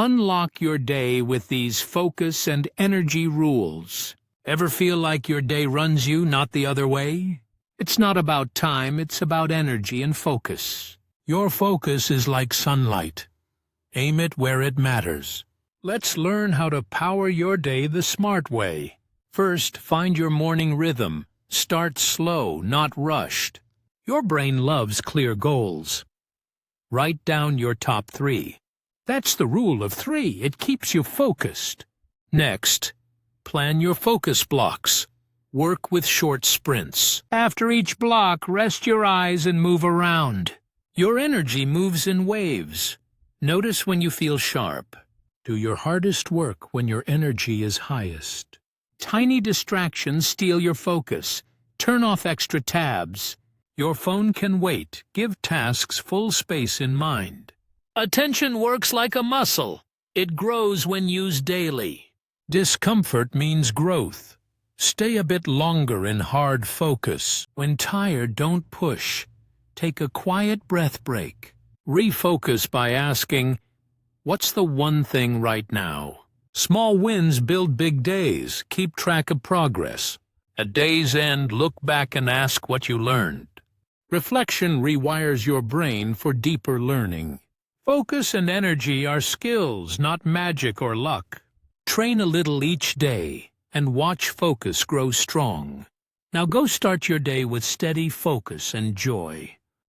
Unlock your day with these focus and energy rules. Ever feel like your day runs you, not the other way? It's not about time, it's about energy and focus. Your focus is like sunlight. Aim it where it matters. Let's learn how to power your day the smart way. First, find your morning rhythm. Start slow, not rushed. Your brain loves clear goals. Write down your top 3. That's the rule of 3. It keeps you focused. Next, plan your focus blocks. Work with short sprints. After each block, rest your eyes and move around. Your energy moves in waves. Notice when you feel sharp. Do your hardest work when your energy is highest. Tiny distractions steal your focus. Turn off extra tabs. Your phone can wait. Give tasks full space in mind. Attention works like a muscle. It grows when used daily. Discomfort means growth. Stay a bit longer in hard focus. When tired, don't push. Take a quiet breath break. Refocus by asking, what's the one thing right now? Small wins build big days. Keep track of progress. At day's end, look back and ask what you learned. Reflection rewires your brain for deeper learning. Focus and energy are skills, not magic or luck. Train a little each day and watch focus grow strong. Now go start your day with steady focus and joy.